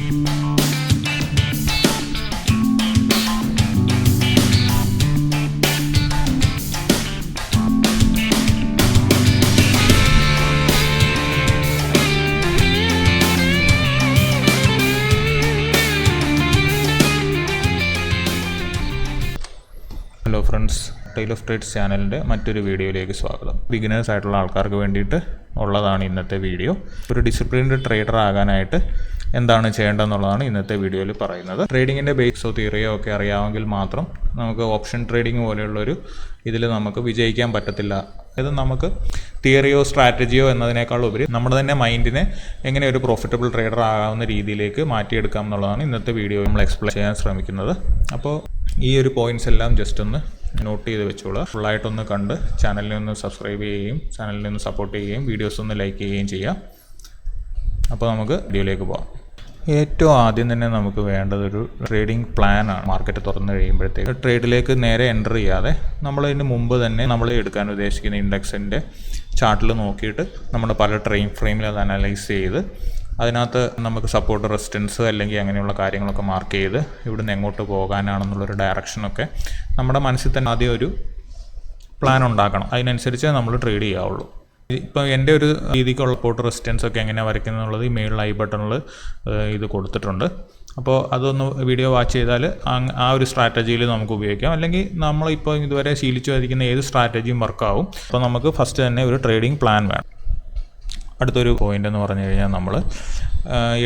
Hello friends, tile of trades ചാനലിൻ്റെ മറ്റൊരു വീഡിയോയിലേക്ക് സ്വാഗതം. ബിഗിനേഴ്സ് ആയിട്ടുള്ള ആൾക്കാർക്ക് വേണ്ടിയിട്ട് ഉള്ളതാണ് ഇന്നത്തെ വീഡിയോ. ഒരു ഡിസിപ്ലിൻഡ് ട്രേഡർ ആകാനായിട്ട് എന്താണ് ചെയ്യേണ്ടതെന്നുള്ളതാണ് ഇന്നത്തെ വീഡിയോയിൽ പറയുന്നത്. ട്രേഡിങ്ങിൻ്റെ ബേസോ തിയറിയോ ഒക്കെ അറിയാമെങ്കിൽ മാത്രം നമുക്ക് ഓപ്ഷൻ ട്രേഡിംഗ് പോലെയുള്ളൊരു ഇതിൽ നമുക്ക് വിജയിക്കാൻ പറ്റത്തില്ല. ഇത് നമുക്ക് തിയറിയോ സ്ട്രാറ്റജിയോ എന്നതിനേക്കാൾ ഉപരി നമ്മുടെ തന്നെ മൈൻഡിനെ എങ്ങനെ ഒരു പ്രോഫിറ്റബിൾ ട്രേഡർ ആകാവുന്ന രീതിയിലേക്ക് മാറ്റിയെടുക്കാം എന്നുള്ളതാണ് ഇന്നത്തെ വീഡിയോ നമ്മൾ എക്സ്പ്ലെയിൻ ചെയ്യാൻ ശ്രമിക്കുന്നത്. അപ്പോൾ ഈ ഒരു പോയിൻറ്റ്സ് എല്ലാം ജസ്റ്റ് ഒന്ന് നോട്ട് ചെയ്ത് വെച്ചോളൂ. ഫുള്ളായിട്ടൊന്ന് കണ്ട് ചാനലിനെ ഒന്ന് സബ്സ്ക്രൈബ് ചെയ്യുകയും ചാനലിനെ ഒന്ന് സപ്പോർട്ട് ചെയ്യുകയും വീഡിയോസ് ഒന്ന് ലൈക്ക് ചെയ്യുകയും ചെയ്യാം. അപ്പോൾ നമുക്ക് വീഡിയോയിലേക്ക് പോകാം. ഏറ്റവും ആദ്യം തന്നെ നമുക്ക് വേണ്ടതൊരു ട്രേഡിംഗ് പ്ലാനാണ്. മാർക്കറ്റ് തുറന്നു കഴിയുമ്പോഴത്തേക്ക് ട്രേഡിലേക്ക് നേരെ എൻ്റർ ചെയ്യാതെ നമ്മളതിന് മുമ്പ് തന്നെ നമ്മൾ എടുക്കാൻ ഉദ്ദേശിക്കുന്ന ഇൻഡെക്സിൻ്റെ ചാർട്ടിൽ നോക്കിയിട്ട് നമ്മുടെ പല ഫ്രെയിമിൽ അത് അനലൈസ് ചെയ്ത് അതിനകത്ത് നമുക്ക് സപ്പോർട്ട്, റെസിസ്റ്റൻസ് അല്ലെങ്കിൽ അങ്ങനെയുള്ള കാര്യങ്ങളൊക്കെ മാർക്ക് ചെയ്ത് ഇവിടുന്ന് എങ്ങോട്ട് പോകാനാണെന്നുള്ളൊരു ഡയറക്ഷനൊക്കെ നമ്മുടെ മനസ്സിൽ തന്നെ ആദ്യം ഒരു പ്ലാൻ ഉണ്ടാക്കണം. അതിനനുസരിച്ച് നമ്മൾ ട്രേഡ് ചെയ്യാവുള്ളൂ. ഇപ്പോൾ എൻ്റെ ഒരു രീതിക്കുള്ള സപ്പോർട്ട്, റെസിസ്റ്റൻസ് ഒക്കെ എങ്ങനെയാണ് വരയ്ക്കുന്നത് എന്നുള്ളത് ഈ മെയിൻ ഐ ബട്ടണിൽ ഇത് കൊടുത്തിട്ടുണ്ട്. അപ്പോൾ അതൊന്ന് വീഡിയോ വാച്ച് ചെയ്താൽ ആ ഒരു സ്ട്രാറ്റജിയിൽ നമുക്ക് ഉപയോഗിക്കാം. അല്ലെങ്കിൽ നമ്മളിപ്പോൾ ഇതുവരെ ശീലിച്ചു വരിക്കുന്ന ഏത് സ്ട്രാറ്റജിയും വർക്കാവും. അപ്പോൾ നമുക്ക് ഫസ്റ്റ് തന്നെ ഒരു ട്രേഡിംഗ് പ്ലാൻ വേണം. അടുത്തൊരു പോയിൻ്റ് എന്ന് പറഞ്ഞു കഴിഞ്ഞാൽ നമ്മൾ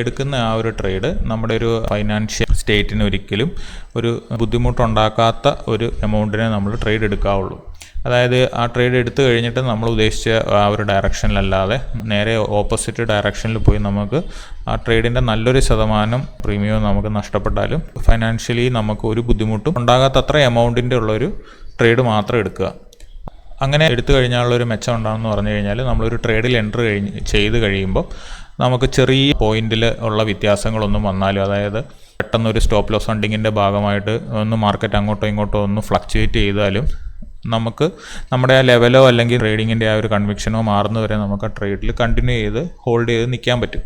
എടുക്കുന്ന ആ ഒരു ട്രേഡ് നമ്മുടെ ഒരു ഫൈനാൻഷ്യൽ സ്റ്റേറ്റിന് ഒരിക്കലും ഒരു ബുദ്ധിമുട്ടുണ്ടാക്കാത്ത ഒരു എമൗണ്ടിനെ നമ്മൾ ട്രേഡ് എടുക്കാവുള്ളൂ. അതായത് ആ ട്രേഡ് എടുത്തു കഴിഞ്ഞിട്ട് നമ്മൾ ഉദ്ദേശിച്ച ആ ഒരു ഡയറക്ഷനിലല്ലാതെ നേരെ ഓപ്പോസിറ്റ് ഡയറക്ഷനിൽ പോയി നമുക്ക് ആ ട്രേഡിൻ്റെ നല്ലൊരു ശതമാനം പ്രീമിയം നമുക്ക് നഷ്ടപ്പെട്ടാലും ഫൈനാൻഷ്യലി നമുക്ക് ഒരു ബുദ്ധിമുട്ടും ഉണ്ടാകാത്തത്ര എമൗണ്ടിൻ്റെ ഉള്ളൊരു ട്രേഡ് മാത്രം എടുക്കുക. അങ്ങനെ എടുത്തു കഴിഞ്ഞാലുള്ളൊരു മെച്ചം ഉണ്ടാകുമെന്ന് പറഞ്ഞു കഴിഞ്ഞാൽ നമ്മളൊരു ട്രേഡിൽ എൻ്റർ ചെയ്ത് കഴിയുമ്പോൾ നമുക്ക് ചെറിയ പോയിന്റിൽ ഉള്ള വ്യത്യാസങ്ങളൊന്നും വന്നാലും, അതായത് പെട്ടെന്നൊരു സ്റ്റോപ്പ് ലോസ് ഫണ്ടിങ്ങിൻ്റെ ഭാഗമായിട്ട് ഒന്ന് മാർക്കറ്റ് അങ്ങോട്ടോ ഇങ്ങോട്ടോ ഒന്ന് ഫ്ലക്ച്വേറ്റ് ചെയ്താലും നമുക്ക് നമ്മുടെ ആ ലെവലോ അല്ലെങ്കിൽ ട്രേഡിങ്ങിൻ്റെ ആ ഒരു കൺവിക്ഷനോ മാറുന്നവരെ നമുക്ക് ആ ട്രേഡിൽ കണ്ടിന്യൂ ചെയ്ത് ഹോൾഡ് ചെയ്ത് നിൽക്കാൻ പറ്റും.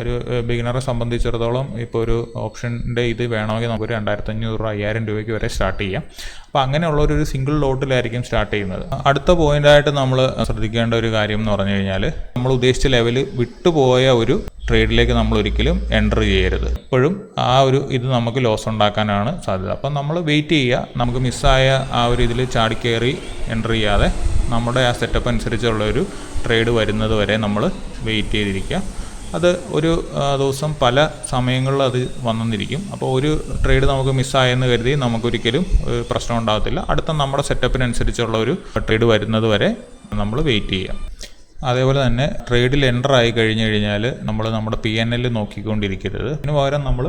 ഒരു ബിഗിനറെ സംബന്ധിച്ചിടത്തോളം ഇപ്പോൾ ഒരു ഓപ്ഷൻ്റെ ഇത് വേണമെങ്കിൽ നമുക്കൊരു 2500 5000 രൂപയ്ക്ക് വരെ സ്റ്റാർട്ട് ചെയ്യാം. അപ്പോൾ അങ്ങനെയുള്ളൊരു സിംഗിൾ ലോട്ടിലായിരിക്കും സ്റ്റാർട്ട് ചെയ്യുന്നത്. അടുത്ത പോയിൻ്റായിട്ട് നമ്മൾ ശ്രദ്ധിക്കേണ്ട ഒരു കാര്യം എന്ന് പറഞ്ഞു കഴിഞ്ഞാൽ നമ്മൾ ഉദ്ദേശിച്ച ലെവൽ വിട്ടുപോയ ഒരു ട്രേഡിലേക്ക് നമ്മൾ ഒരിക്കലും എൻ്റർ ചെയ്യരുത്. എപ്പോഴും ആ ഒരു ഇത് നമുക്ക് ലോസ് ഉണ്ടാക്കാനാണ് സാധ്യത. അപ്പം നമ്മൾ വെയിറ്റ് ചെയ്യുക. നമുക്ക് മിസ്സായ ആ ഒരു ഇതിൽ ചാടിക്കയറി എൻ്റർ ചെയ്യാതെ നമ്മുടെ ആ സെറ്റപ്പ് അനുസരിച്ചുള്ള ഒരു ട്രേഡ് വരുന്നത് വരെ നമ്മൾ വെയിറ്റ് ചെയ്തിരിക്കുക. അത് ഒരു ദിവസം പല സമയങ്ങളിൽ അത് വന്നെന്നിരിക്കും. അപ്പോൾ ഒരു ട്രേഡ് നമുക്ക് മിസ്സായെന്ന് കരുതി നമുക്കൊരിക്കലും പ്രശ്നം ഉണ്ടാകത്തില്ല. അടുത്ത നമ്മുടെ സെറ്റപ്പിനനുസരിച്ചുള്ള ഒരു ട്രേഡ് വരുന്നത് വരെ നമ്മൾ വെയിറ്റ് ചെയ്യുക. അതേപോലെ തന്നെ ട്രേഡിൽ എൻ്റർ ആയി കഴിഞ്ഞ് കഴിഞ്ഞാൽ നമ്മൾ നമ്മുടെ PNL നോക്കിക്കൊണ്ടിരിക്കരുത്. അതിന് പകരം നമ്മൾ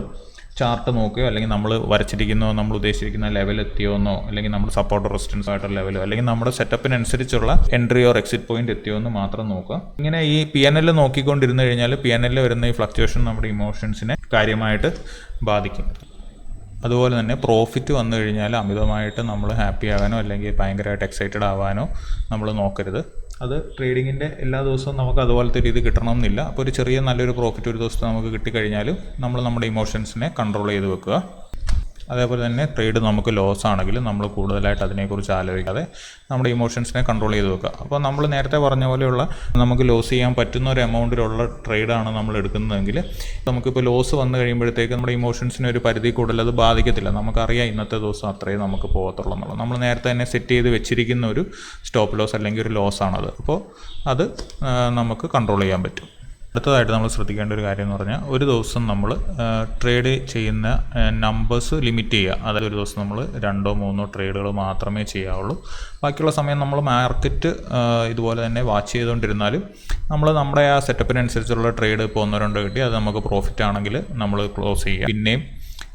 ചാർട്ട് നോക്കുകയോ അല്ലെങ്കിൽ നമ്മൾ വരച്ചിരിക്കുന്നോ നമ്മൾ ഉദ്ദേശിച്ചിരിക്കുന്ന ലെവൽ എത്തിയോന്നോ അല്ലെങ്കിൽ നമ്മുടെ സപ്പോർട്ട് റെസിസ്റ്റൻസ് ആയിട്ടുള്ള ലെവലോ അല്ലെങ്കിൽ നമ്മുടെ സെറ്റപ്പിനനുസരിച്ചുള്ള എൻട്രി ഓർ എക്സിറ്റ് പോയിന്റ് എത്തിയോ എന്ന് മാത്രം നോക്കുക. ഇങ്ങനെ ഈ PNL നോക്കിക്കൊണ്ടിരുന്നു കഴിഞ്ഞാൽ PNL വരുന്ന ഈ ഫ്ലക്ച്വേഷൻ നമ്മുടെ ഇമോഷൻസിനെ കാര്യമായിട്ട് ബാധിക്കും. അതുപോലെ തന്നെ പ്രോഫിറ്റ് വന്നു കഴിഞ്ഞാൽ അമിതമായിട്ട് നമ്മൾ ഹാപ്പി ആകാനോ അല്ലെങ്കിൽ ഭയങ്കരമായിട്ട് എക്സൈറ്റഡ് ആവാനോ നമ്മൾ നോക്കരുത്. അത് ട്രേഡിങ്ങിൻ്റെ എല്ലാ ദിവസവും നമുക്ക് അതുപോലത്തെ രീതി കിട്ടണമെന്നില്ല. അപ്പോൾ ഒരു ചെറിയ നല്ലൊരു പ്രോഫിറ്റ് ഒരു ദിവസത്തെ നമുക്ക് കിട്ടിക്കഴിഞ്ഞാലും നമ്മൾ നമ്മുടെ ഇമോഷൻസിനെ കൺട്രോൾ ചെയ്ത് വെക്കുക. അതേപോലെ തന്നെ ട്രേഡ് നമുക്ക് ലോസ് ആണെങ്കിൽ നമ്മൾ കൂടുതലായിട്ട് അതിനെക്കുറിച്ച് ആലോചിക്കാതെ നമ്മുടെ ഇമോഷൻസിനെ കൺട്രോൾ ചെയ്ത് വെക്കുക. അപ്പോൾ നമ്മൾ നേരത്തെ പറഞ്ഞ പോലെയുള്ള നമുക്ക് ലോസ് ചെയ്യാൻ പറ്റുന്ന ഒരു എമൗണ്ടിലുള്ള ട്രേഡാണ് നമ്മൾ എടുക്കുന്നതെങ്കിൽ നമുക്കിപ്പോൾ ലോസ് വന്നു കഴിയുമ്പോഴത്തേക്ക് നമ്മുടെ ഇമോഷൻസിന് ഒരു പരിധി കൂടുതൽ അത് ബാധിക്കത്തില്ല. നമുക്കറിയാം ഇന്നത്തെ ദിവസം അത്രയും നമുക്ക് പോകത്തുള്ളൂ എന്നുള്ളത്. നമ്മൾ നേരത്തെ തന്നെ സെറ്റ് ചെയ്ത് വെച്ചിരിക്കുന്ന ഒരു സ്റ്റോപ്പ് ലോസ് അല്ലെങ്കിൽ ഒരു ലോസ് ആണത്. അപ്പോൾ അത് നമുക്ക് കൺട്രോൾ ചെയ്യാൻ പറ്റും. അടുത്തതായിട്ട് നമ്മൾ ശ്രദ്ധിക്കേണ്ട ഒരു കാര്യം എന്ന് പറഞ്ഞാൽ ഒരു ദിവസം നമ്മൾ ട്രേഡ് ചെയ്യുന്ന നമ്പേഴ്സ് ലിമിറ്റ് ചെയ്യുക. അതായത് ഒരു ദിവസം നമ്മൾ 2-3 ട്രേഡുകൾ മാത്രമേ ചെയ്യാവുള്ളൂ. ബാക്കിയുള്ള സമയം നമ്മൾ മാർക്കറ്റ് ഇതുപോലെ തന്നെ വാച്ച് ചെയ്തുകൊണ്ടിരുന്നാലും നമ്മൾ നമ്മുടെ ആ സെറ്റപ്പിനനുസരിച്ചുള്ള ട്രേഡ് ഇപ്പോൾ 1-2 കിട്ടി അത് നമുക്ക് പ്രോഫിറ്റ് ആണെങ്കിൽ നമ്മൾ ക്ലോസ് ചെയ്യുക. പിന്നെയും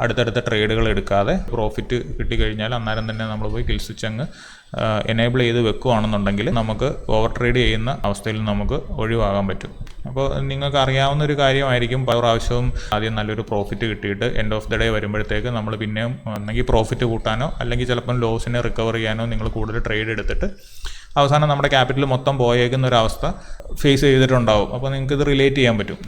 അടുത്തടുത്ത ട്രേഡുകൾ എടുക്കാതെ പ്രോഫിറ്റ് കിട്ടിക്കഴിഞ്ഞാൽ അന്നേരം തന്നെ നമ്മൾ പോയി കിൽ സ്വിച്ച് അങ്ങ് എനേബിൾ ചെയ്ത് വെക്കുകയാണെന്നുണ്ടെങ്കിൽ നമുക്ക് ഓവർ ട്രേഡ് ചെയ്യുന്ന അവസ്ഥയിൽ നമുക്ക് ഒഴിവാകാൻ പറ്റും. അപ്പോൾ നിങ്ങൾക്ക് അറിയാവുന്ന ഒരു കാര്യമായിരിക്കും, പല പ്രാവശ്യവും ആദ്യം നല്ലൊരു പ്രോഫിറ്റ് കിട്ടിയിട്ട് എൻഡ് ഓഫ് ദ ഡേ വരുമ്പോഴത്തേക്ക് നമ്മൾ പിന്നെയും ഒന്നെങ്കിൽ പ്രോഫിറ്റ് കൂട്ടാനോ അല്ലെങ്കിൽ ചിലപ്പം ലോസിനെ റിക്കവർ ചെയ്യാനോ നിങ്ങൾ കൂടുതൽ ട്രേഡ് എടുത്തിട്ട് അവസാനം നമ്മുടെ ക്യാപിറ്റൽ മൊത്തം പോയേക്കുന്ന ഒരു അവസ്ഥ ഫേസ് ചെയ്തിട്ടുണ്ടാവും. അപ്പോൾ നിങ്ങൾക്ക് ഇത് റിലേറ്റ് ചെയ്യാൻ പറ്റും.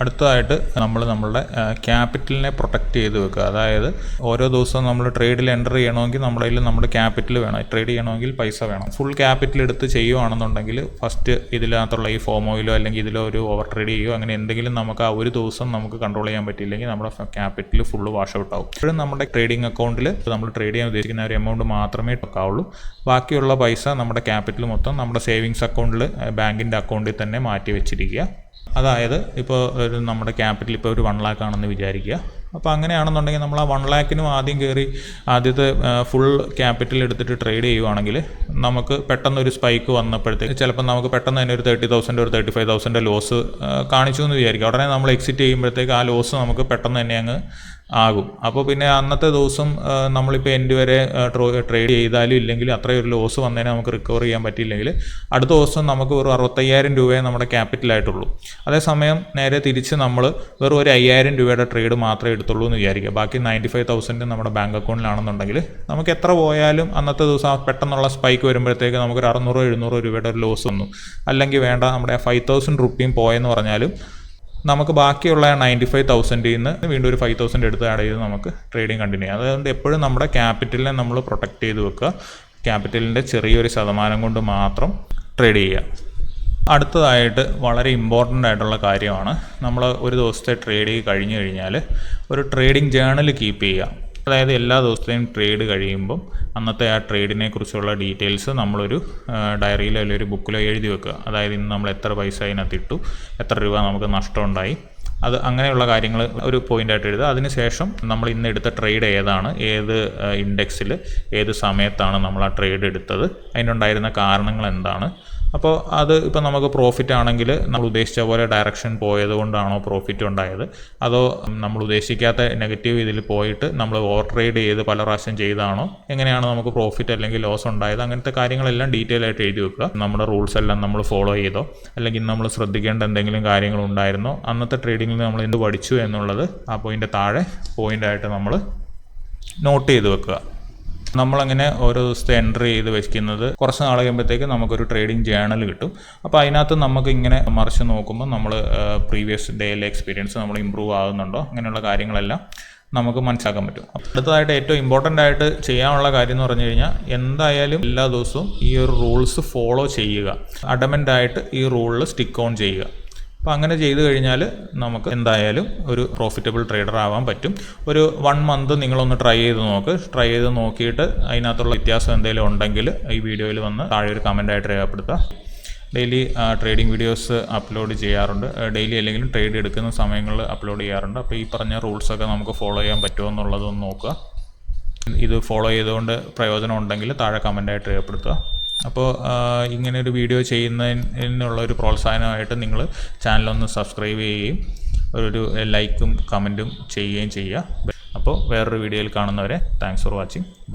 അടുത്തതായിട്ട് നമ്മളുടെ ക്യാപിറ്റലിനെ പ്രൊട്ടക്റ്റ് ചെയ്ത് വെക്കുക. അതായത് ഓരോ ദിവസവും നമ്മൾ ട്രേഡിൽ എൻ്റർ ചെയ്യണമെങ്കിൽ നമ്മുടെ കയ്യിൽ നമ്മുടെ ക്യാപിറ്റൽ വേണം. ട്രേഡ് ചെയ്യണമെങ്കിൽ പൈസ വേണം. ഫുൾ ക്യാപിറ്റൽ എടുത്ത് ചെയ്യുകയാണെന്നുണ്ടെങ്കിൽ ഫസ്റ്റ് ഇതിനകത്തുള്ള ഈ ഫോമോയിലോ അല്ലെങ്കിൽ ഇതിലോ ഒരു ഓവർ ട്രേഡ് ചെയ്യുകയോ അങ്ങനെ എന്തെങ്കിലും നമുക്ക് ആ ഒരു ദിവസം നമുക്ക് കൺട്രോൾ ചെയ്യാൻ പറ്റിയില്ലെങ്കിൽ നമ്മുടെ ക്യാപിറ്റൽ ഫുള്ള് വാഷ് ഔട്ട് ആവും. ഇപ്പോഴും നമ്മുടെ ട്രേഡിംഗ് അക്കൗണ്ടിൽ നമ്മൾ ട്രേഡ് ചെയ്യാൻ ഉദ്ദേശിക്കുന്ന ഒരു എമൗണ്ട് മാത്രമേ വെക്കാവുള്ളൂ. ബാക്കിയുള്ള പൈസ നമ്മുടെ ക്യാപിറ്റൽ മൊത്തം നമ്മുടെ സേവിങ്സ് അക്കൗണ്ടിൽ ബാങ്കിൻ്റെ അക്കൗണ്ടിൽ തന്നെ മാറ്റി വെച്ചിരിക്കുക. അതായത് ഇപ്പോൾ നമ്മുടെ ക്യാപിറ്റൽ ഇപ്പോൾ ഒരു 1 lakh ആണെന്ന് വിചാരിക്കുക. അപ്പോൾ അങ്ങനെയാണെന്നുണ്ടെങ്കിൽ നമ്മൾ ആ 1 lakhനും ആദ്യം കയറി ആദ്യത്തെ ഫുൾ ക്യാപിറ്റൽ എടുത്തിട്ട് ട്രേഡ് ചെയ്യുവാണെങ്കിൽ നമുക്ക് പെട്ടെന്നൊരു സ്പൈക്ക് വന്നപ്പോഴത്തേക്ക് ചിലപ്പോൾ നമുക്ക് പെട്ടെന്ന് തന്നെ ഒരു 30,000 ഒരു 35,000 ലോസ് കാണിച്ചു എന്ന് വിചാരിക്കുക. ഉടനെ നമ്മൾ എക്സിറ്റ് ചെയ്യുമ്പോഴത്തേക്ക് ആ ലോസ് നമുക്ക് പെട്ടെന്ന് തന്നെ അങ്ങ് ആകും. അപ്പോൾ പിന്നെ അന്നത്തെ ദിവസം നമ്മളിപ്പോൾ എൻഡ് വരെ ട്രേഡ് ചെയ്താലും ഇല്ലെങ്കിൽ അത്രയും ഒരു ലോസ് വന്നതിനെ നമുക്ക് റിക്കവർ ചെയ്യാൻ പറ്റിയില്ലെങ്കിൽ അടുത്ത ദിവസം നമുക്ക് വെറും 65,000 രൂപയെ നമ്മുടെ ക്യാപിറ്റലായിട്ടുള്ളൂ. അതേസമയം നേരെ തിരിച്ച് നമ്മൾ വെറും ഒരു 5,000 രൂപയുടെ ട്രേഡ് മാത്രമേ എടുത്തുള്ളൂ എന്ന് വിചാരിക്കുക. ബാക്കി 95,000 നമ്മുടെ ബാങ്ക് അക്കൗണ്ടിലാണെന്നുണ്ടെങ്കിൽ നമുക്ക് എത്ര പോയാലും അന്നത്തെ ദിവസം പെട്ടെന്നുള്ള സ്പൈക്ക് വരുമ്പോഴത്തേക്ക് നമുക്കൊരു 600-700 രൂപയുടെ ഒരു ലോസ് വന്നു. അല്ലെങ്കിൽ വേണ്ട നമ്മുടെ 5,000 റുപ്പിയും പോയെന്ന് പറഞ്ഞാലും നമുക്ക് ബാക്കിയുള്ള 95,000 നിന്ന് വീണ്ടും ഒരു 5,000 എടുത്ത് ആഡ് ചെയ്ത് നമുക്ക് ട്രേഡിങ് കണ്ടിന്യൂ ചെയ്യാം. അതുകൊണ്ട് എപ്പോഴും നമ്മുടെ ക്യാപിറ്റലിനെ നമ്മൾ പ്രൊട്ടക്റ്റ് ചെയ്ത് വെക്കുക. ക്യാപിറ്റലിൻ്റെ ചെറിയൊരു ശതമാനം കൊണ്ട് മാത്രം ട്രേഡ് ചെയ്യുക. അടുത്തതായിട്ട് വളരെ ഇമ്പോർട്ടൻ്റ് ആയിട്ടുള്ള കാര്യമാണ് നമ്മൾ ഒരു ദിവസത്തെ ട്രേഡ് കഴിഞ്ഞ് കഴിഞ്ഞാൽ ഒരു ട്രേഡിംഗ് ജേണൽ കീപ്പ് ചെയ്യുക. അതായത് എല്ലാ ദിവസത്തെയും ട്രേഡ് കഴിയുമ്പം അന്നത്തെ ആ ട്രേഡിനെ കുറിച്ചുള്ള ഡീറ്റെയിൽസ് നമ്മളൊരു ഡയറിയിലോ അല്ലെങ്കിൽ ഒരു ബുക്കിലോ എഴുതി വെക്കുക. അതായത് ഇന്ന് നമ്മൾ എത്ര പൈസ അതിനകത്ത് ഇട്ടു, എത്ര രൂപ നമുക്ക് നഷ്ടമുണ്ടായി, അത് അങ്ങനെയുള്ള കാര്യങ്ങൾ ഒരു പോയിൻ്റായിട്ട് എഴുതുക. അതിനുശേഷം നമ്മൾ ഇന്ന് എടുത്ത ട്രേഡ് ഏതാണ്, ഏത് ഇൻഡെക്സിൽ ഏത് സമയത്താണ് നമ്മൾ ആ ട്രേഡ് എടുത്തത്, അതിനുണ്ടായിരുന്ന കാരണങ്ങൾ എന്താണ്. അപ്പോൾ അത് ഇപ്പോൾ നമുക്ക് പ്രോഫിറ്റ് ആണെങ്കിൽ നമ്മൾ ഉദ്ദേശിച്ച പോലെ ഡയറക്ഷൻ പോയത് കൊണ്ടാണോ പ്രോഫിറ്റ് ഉണ്ടായത്, അതോ നമ്മൾ ഉദ്ദേശിക്കാത്ത നെഗറ്റീവ് ഇതിൽ പോയിട്ട് നമ്മൾ ഓവർ ട്രേഡ് ചെയ്ത് പല പ്രാവശ്യം ചെയ്താണോ, എങ്ങനെയാണ് നമുക്ക് പ്രോഫിറ്റ് അല്ലെങ്കിൽ ലോസ് ഉണ്ടായത്, അങ്ങനത്തെ കാര്യങ്ങളെല്ലാം ഡീറ്റെയിൽ ആയിട്ട് എഴുതി വെക്കുക. നമ്മുടെ റൂൾസ് എല്ലാം നമ്മൾ ഫോളോ ചെയ്തോ അല്ലെങ്കിൽ നമ്മൾ ശ്രദ്ധിക്കേണ്ട എന്തെങ്കിലും കാര്യങ്ങളുണ്ടായിരുന്നോ, അന്നത്തെ ട്രേഡിങ്ങിൽ നമ്മൾ എന്ത് പഠിച്ചു എന്നുള്ളത് ആ പോയിൻ്റെ താഴെ പോയിൻ്റായിട്ട് നമ്മൾ നോട്ട് ചെയ്ത് വെക്കുക. നമ്മളങ്ങനെ ഓരോ ദിവസത്തെ എൻട്രി ചെയ്ത് വെക്കുന്നത് കുറച്ച് നാൾ കഴിയുമ്പോഴത്തേക്ക് നമുക്കൊരു ട്രേഡിംഗ് ജേണൽ കിട്ടും. അപ്പോൾ അതിനകത്ത് നമുക്ക് ഇങ്ങനെ മറിച്ച് നോക്കുമ്പോൾ നമ്മൾ പ്രീവിയസ് ഡേയിലെ എക്സ്പീരിയൻസ് നമ്മൾ ഇമ്പ്രൂവ് ആകുന്നുണ്ടോ, അങ്ങനെയുള്ള കാര്യങ്ങളെല്ലാം നമുക്ക് മനസ്സിലാക്കാൻ പറ്റും. അടുത്തതായിട്ട് ഏറ്റവും ഇമ്പോർട്ടൻ്റ് ആയിട്ട് ചെയ്യാനുള്ള കാര്യം എന്ന് പറഞ്ഞു കഴിഞ്ഞാൽ എന്തായാലും എല്ലാ ദിവസവും ഈ ഒരു റൂൾസ് ഫോളോ ചെയ്യുക. അഡമൻ്റായിട്ട് ഈ റൂളിൽ സ്റ്റിക്ക് ഓൺ ചെയ്യുക. അപ്പോൾ അങ്ങനെ ചെയ്ത് കഴിഞ്ഞാൽ നമുക്ക് എന്തായാലും ഒരു പ്രോഫിറ്റബിൾ ട്രേഡർ ആവാൻ പറ്റും. ഒരു 1 month നിങ്ങളൊന്ന് ട്രൈ ചെയ്ത് നോക്കിയിട്ട് അതിനകത്തുള്ള വ്യത്യാസം എന്തെങ്കിലും ഉണ്ടെങ്കിൽ ഈ വീഡിയോയിൽ വന്ന് താഴെ ഒരു കമൻ്റായിട്ട് രേഖപ്പെടുത്തുക. ഡെയിലി ട്രേഡിംഗ് വീഡിയോസ് അപ്ലോഡ് ചെയ്യാറുണ്ട്. ഡെയിലി അല്ലെങ്കിലും ട്രേഡ് എടുക്കുന്ന സമയങ്ങളിൽ അപ്ലോഡ് ചെയ്യാറുണ്ട്. അപ്പോൾ ഈ പറഞ്ഞ റൂൾസൊക്കെ നമുക്ക് ഫോളോ ചെയ്യാൻ പറ്റുമോ എന്നുള്ളതൊന്ന് നോക്കുക. ഇത് ഫോളോ ചെയ്തുകൊണ്ട് പ്രയോജനം ഉണ്ടെങ്കിൽ താഴെ കമൻ്റായിട്ട് രേഖപ്പെടുത്തുക. അപ്പോൾ ഇങ്ങനെയൊരു വീഡിയോ ചെയ്യുന്നതിനുള്ള ഒരു പ്രോത്സാഹനമായിട്ട് നിങ്ങൾ ചാനലൊന്ന് സബ്സ്ക്രൈബ് ചെയ്യുകയും ഒരു ലൈക്കും കമൻറ്റും ചെയ്യുകയും ചെയ്യുക. അപ്പോൾ വേറൊരു വീഡിയോയിൽ കാണുന്നവരെ താങ്ക്സ് ഫോർ വാച്ചിങ്. ബൈ.